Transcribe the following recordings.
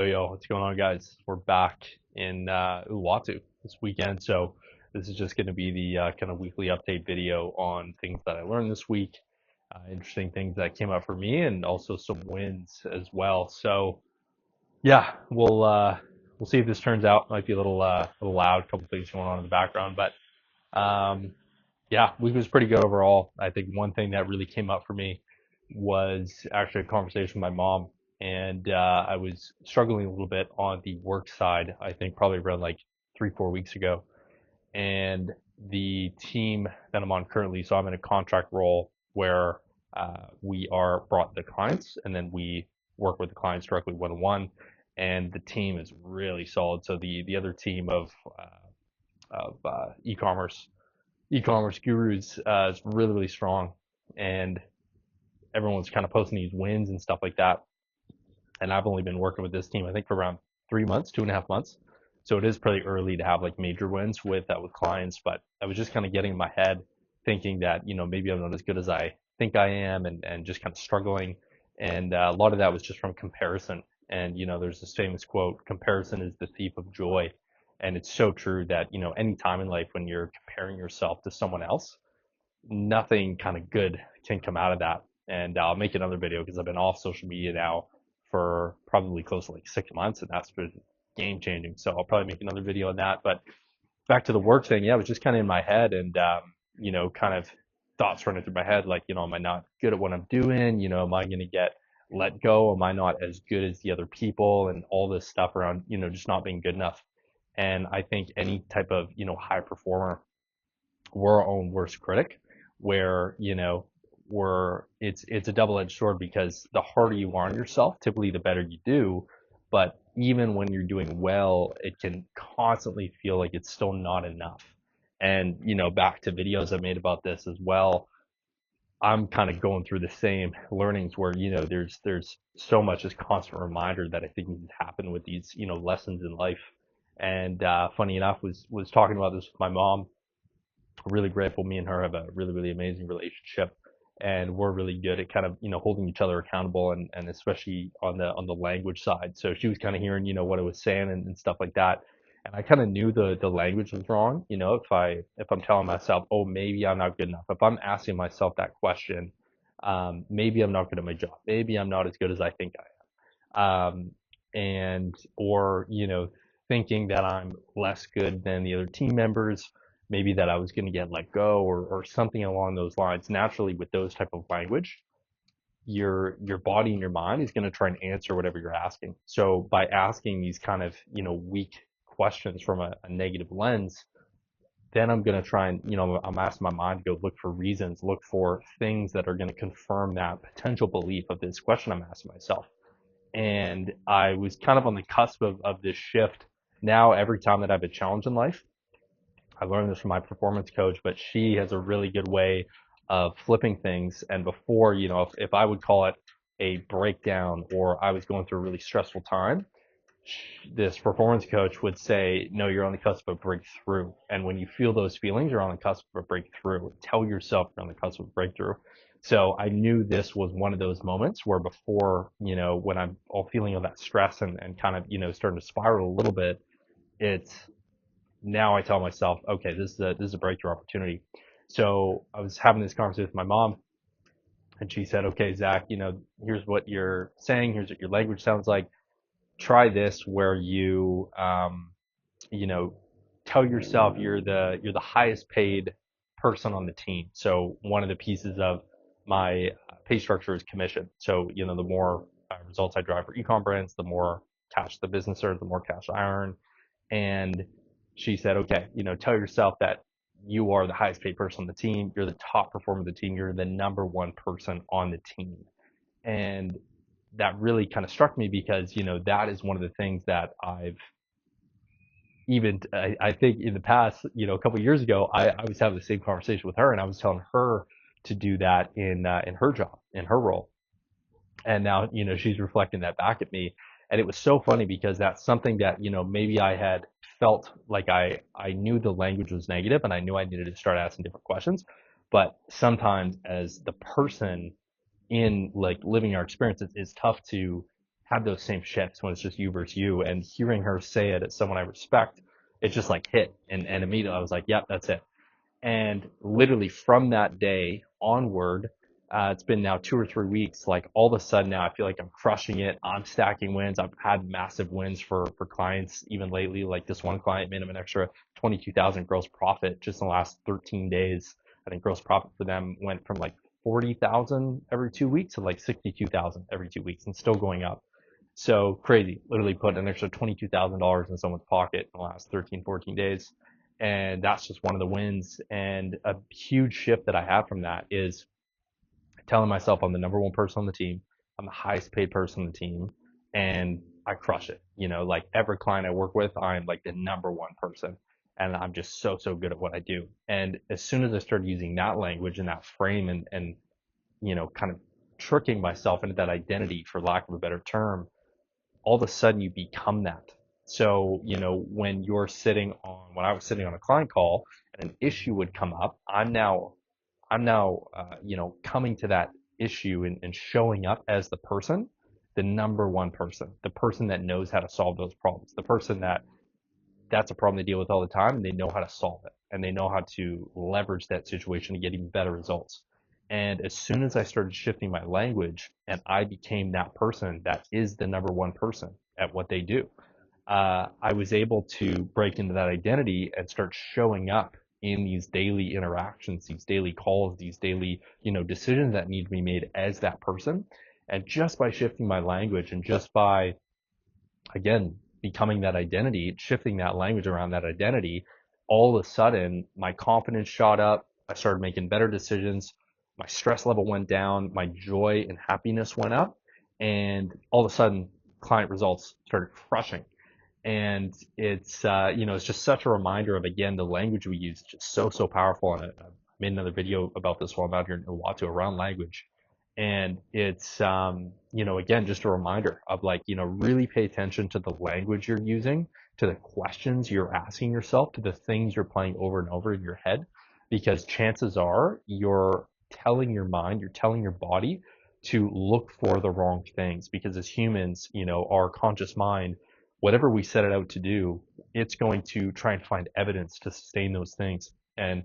Yo, what's going on, guys? We're back in Uluwatu this weekend, so this is just going to be the kind of weekly update video on things that I learned this week, interesting things that came up for me, and also some wins as well. So yeah, we'll see if this turns out. Might be a little loud, a couple things going on in the background, but yeah, week was pretty good overall. I think one thing that really came up for me was actually a conversation with my mom, and I was struggling a little bit on the work side. I think probably around like 3, 4 weeks ago, and the team that I'm on currently. So I'm in a contract role where we are brought the clients, and then we work with the clients directly one on one. And the team is really solid. So the other team of e-commerce gurus is really strong, and everyone's kind of posting these wins and stuff like that. And I've only been working with this team I think for around 3 months, 2.5 months. So it is pretty early to have like major wins with clients. But I was just kind of getting in my head thinking that maybe I'm not as good as I think I am, and just kind of struggling. And a lot of that was just from comparison. And there's this famous quote: "Comparison is the thief of joy." And it's so true that any time in life when you're comparing yourself to someone else, nothing kind of good can come out of that. And I'll make another video because I've been off social media now for probably close to like 6 months, and that's been game changing. So I'll probably make another video on that. But back to the work thing, yeah, it was just kind of in my head, and kind of thoughts running through my head, like, am I not good at what I'm doing? Am I going to get let go? Am I not as good as the other people? And all this stuff around, just not being good enough. And I think any type of, high performer, we're our own worst critic, where it's a double-edged sword, because the harder you are on yourself, typically the better you do. But even when you're doing well, it can constantly feel like it's still not enough. And back to videos I made about this as well, I'm kind of going through the same learnings where there's so much as constant reminder that I think needs to happen with these lessons in life. And funny enough, was talking about this with my mom. Really grateful. Me and her have a really amazing relationship, and we're really good at kind of holding each other accountable, and especially on the language side. So she was kind of hearing what I was saying, and stuff like that. And I kind of knew the language was wrong. If I'm telling myself, oh, maybe I'm not good enough, if I'm asking myself that question, maybe I'm not good at my job, maybe I'm not as good as I think I am, and or thinking that I'm less good than the other team members, maybe that I was going to get let go, or something along those lines. Naturally, with those type of language, your body and your mind is going to try and answer whatever you're asking. So by asking these kind of weak questions from a negative lens, then I'm going to try and I'm asking my mind to go look for reasons, look for things that are going to confirm that potential belief of this question I'm asking myself. And I was kind of on the cusp of this shift. Now every time that I have a challenge in life, I learned this from my performance coach, but she has a really good way of flipping things. And before, if I would call it a breakdown, or I was going through a really stressful time, this performance coach would say, no, you're on the cusp of breakthrough. And when you feel those feelings, you're on the cusp of a breakthrough. Tell yourself you're on the cusp of breakthrough. So I knew this was one of those moments where before, when I'm all feeling all that stress, and kind of, starting to spiral a little bit, it's now I tell myself, okay, this is a breakthrough opportunity. So I was having this conversation with my mom, and she said, okay, Zach, here's what you're saying. Here's what your language sounds like. Try this, where you know, tell yourself you're the highest paid person on the team. So one of the pieces of my pay structure is commission. So the more results I drive for e-com brands, the more cash the business earns, the more cash I earn. And she said, okay, tell yourself that you are the highest paid person on the team. You're the top performer of the team. You're the number one person on the team. And that really kind of struck me, because, that is one of the things that I think in the past, a couple of years ago, I was having the same conversation with her, and I was telling her to do that in her job, in her role. And now, she's reflecting that back at me. And it was so funny, because that's something that, maybe I had felt like I knew the language was negative, and I knew I needed to start asking different questions. But sometimes, as the person in like living our experience, it's tough to have those same shifts when it's just you versus you. And hearing her say it as someone I respect, it just like hit. And immediately I was like, yep, that's it. And literally from that day onward, it's been now 2 or 3 weeks. Like all of a sudden now I feel like I'm crushing it. I'm stacking wins. I've had massive wins for clients even lately. Like this one client made them an extra 22,000 gross profit just in the last 13 days. I think gross profit for them went from like 40,000 every 2 weeks to like 62,000 every 2 weeks and still going up. So crazy, literally put an extra $22,000 in someone's pocket in the last 13, 14 days. And that's just one of the wins. And a huge shift that I have from that is telling myself I'm the number one person on the team. I'm the highest paid person on the team and I crush it. Like every client I work with, I'm like the number one person and I'm just so good at what I do. And as soon as I started using that language and that frame and kind of tricking myself into that identity, for lack of a better term, all of a sudden you become that. So, when when I was sitting on a client call and an issue would come up, I'm now, coming to that issue and showing up as the person, the number one person, the person that knows how to solve those problems, the person that's a problem they deal with all the time and they know how to solve it and they know how to leverage that situation to get even better results. And as soon as I started shifting my language and I became that person that is the number one person at what they do, I was able to break into that identity and start showing up in these daily interactions, these daily calls, these daily, decisions that need to be made as that person. And just by shifting my language and just by, again, becoming that identity, shifting that language around that identity, all of a sudden my confidence shot up. I started making better decisions. My stress level went down. My joy and happiness went up. And all of a sudden, client results started crushing. And it's just such a reminder of, again, the language we use is just so powerful. And I made another video about this while I'm out here in Uluwatu around language. And it's, again, just a reminder of like, really pay attention to the language you're using, to the questions you're asking yourself, to the things you're playing over and over in your head, because chances are you're telling your mind, you're telling your body to look for the wrong things. Because as humans, our conscious mind, whatever we set it out to do, it's going to try and find evidence to sustain those things. And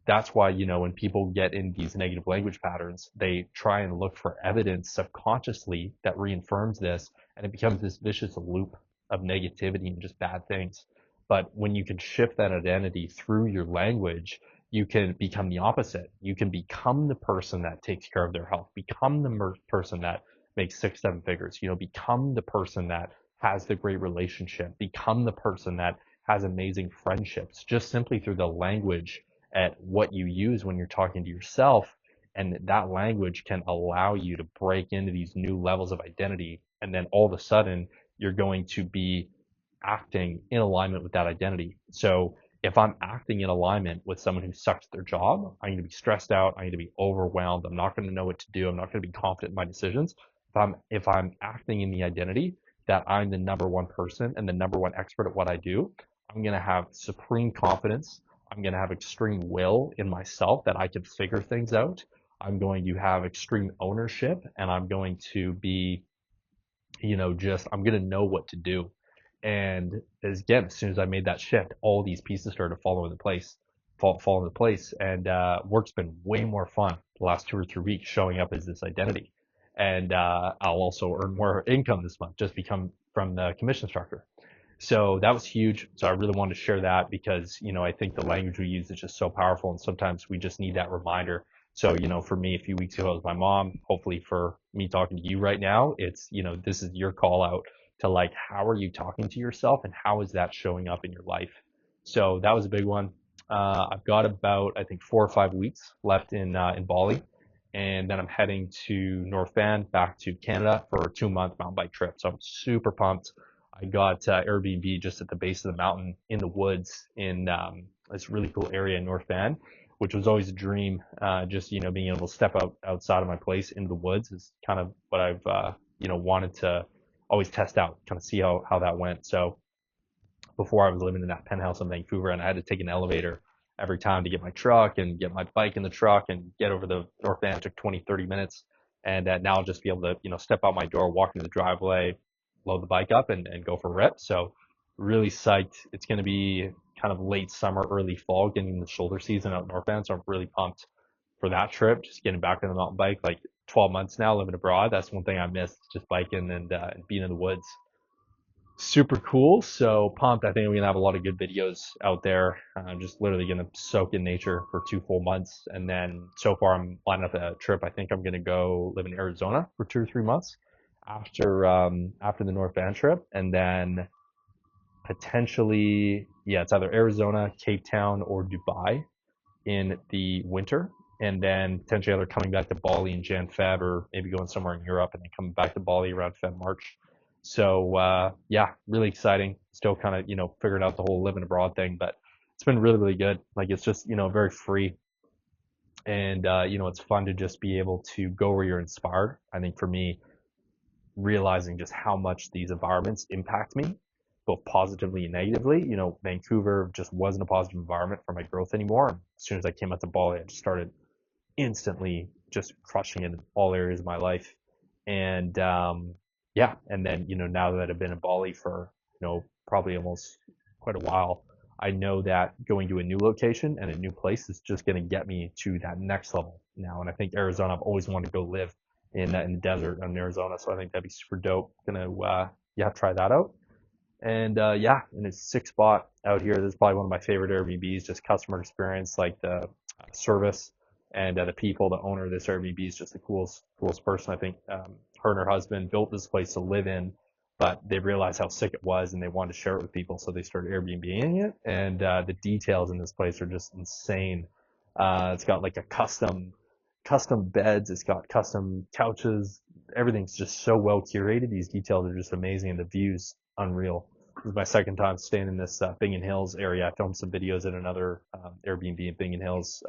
that's why, when people get in these negative language patterns, they try and look for evidence subconsciously that reaffirms this, and it becomes this vicious loop of negativity and just bad things. But when you can shift that identity through your language, you can become the opposite. You can become the person that takes care of their health, become the person that makes 6, 7 figures, become the person that has the great relationship, become the person that has amazing friendships, just simply through the language at what you use when you're talking to yourself. And that language can allow you to break into these new levels of identity. And then all of a sudden, you're going to be acting in alignment with that identity. So if I'm acting in alignment with someone who sucks at their job, I'm going to be stressed out. I'm going to be overwhelmed. I'm not going to know what to do. I'm not going to be confident in my decisions. If I'm acting in the identity that I'm the number one person and the number one expert at what I do, I'm going to have supreme confidence. I'm going to have extreme will in myself that I can figure things out. I'm going to have extreme ownership and I'm going to be, I'm going to know what to do. And as soon as I made that shift, all these pieces started to fall into place. And work's been way more fun the last 2 or 3 weeks showing up as this identity. And I'll also earn more income this month, just become from the commission structure. So that was huge. So I really wanted to share that because, I think the language we use is just so powerful. And sometimes we just need that reminder. So, for me, a few weeks ago, it was my mom. Hopefully for me talking to you right now, it's, this is your call out to like, how are you talking to yourself and how is that showing up in your life? So that was a big one. I've got about, I think, 4 or 5 weeks left in Bali. And then I'm heading to North Van back to Canada for a 2-month mountain bike trip. So I'm super pumped. I got Airbnb just at the base of the mountain in the woods in this really cool area in North Van, which was always a dream. Just, being able to step outside of my place into the woods is kind of what I've, wanted to always test out, kind of see how that went. So before I was living in that penthouse in Vancouver and I had to take an elevator every time to get my truck and get my bike in the truck and get over the North Van. It took 20, 30 minutes. And now I'll just be able to, step out my door, walk into the driveway, load the bike up and go for a rip. So really psyched. It's going to be kind of late summer, early fall, getting the shoulder season out northbound. So I'm really pumped for that trip. Just getting back on the mountain bike, like 12 months now living abroad. That's one thing I missed, just biking and being in the woods. Super cool. So pumped. I think we're gonna have a lot of good videos out there. I'm just literally gonna soak in nature for 2 full months, and then so far I'm lining up a trip. I think I'm gonna go live in Arizona for 2 or 3 months after the North Van trip, and then potentially, yeah, it's either Arizona, Cape Town, or Dubai in the winter, and then potentially either coming back to Bali in Jan Feb, or maybe going somewhere in Europe and then coming back to Bali around Feb March. So yeah, really exciting. Still kind of figuring out the whole living abroad thing, but it's been really really good. Like it's just very free, and it's fun to just be able to go where you're inspired. I think for me, realizing just how much these environments impact me, both positively and negatively. Vancouver just wasn't a positive environment for my growth anymore. As soon as I came out to Bali, I just started instantly just crushing in all areas of my life. And yeah, and then now that I've been in Bali for probably almost quite a while, I know that going to a new location and a new place is just going to get me to that next level now. And I think Arizona, I've always wanted to go live in the desert in Arizona, so I think that'd be super dope. Gonna yeah, try that out. And yeah, and it's sick spot out here. This is probably one of my favorite Airbnbs. Just customer experience, like the service and the people. The owner of this Airbnb is just the coolest person. I think her and her husband built this place to live in, but they realized how sick it was and they wanted to share it with people, so they started Airbnb-ing it. And the details in this place are just insane. It's got like a custom beds. It's got custom couches. Everything's just so well curated. These details are just amazing, and the views unreal. This is my second time staying in this Bingin Hills area. I filmed some videos at another Airbnb in Bingin Hills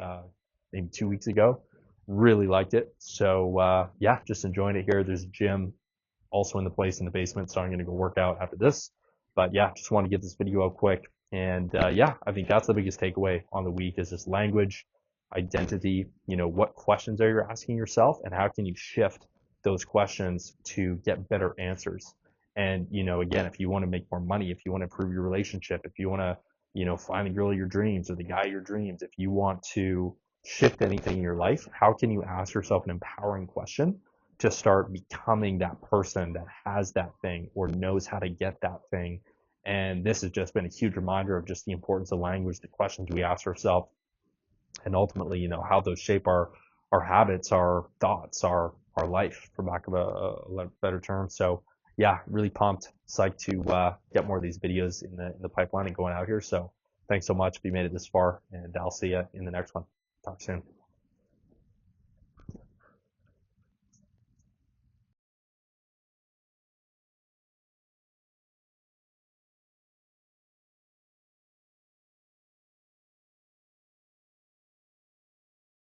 maybe 2 weeks ago. Really liked it. So yeah, just enjoying it here. There's a gym also in the place in the basement, so I'm going to go work out after this. But yeah, just want to get this video out quick. And yeah, I think that's the biggest takeaway on the week is just language, identity. What questions are you asking yourself, and how can you shift those questions to get better answers? And again, if you want to make more money, if you want to improve your relationship, if you want to find the girl of your dreams or the guy of your dreams, if you want to shift anything in your life, how can you ask yourself an empowering question to start becoming that person that has that thing or knows how to get that thing? And this has just been a huge reminder of just the importance of language, the questions we ask ourselves, and ultimately, how those shape our habits, our thoughts, our life, for lack of a better term. So yeah, really pumped, psyched to get more of these videos in the pipeline and going out here. So thanks so much if you made it this far, and I'll see you in the next one. Talk soon.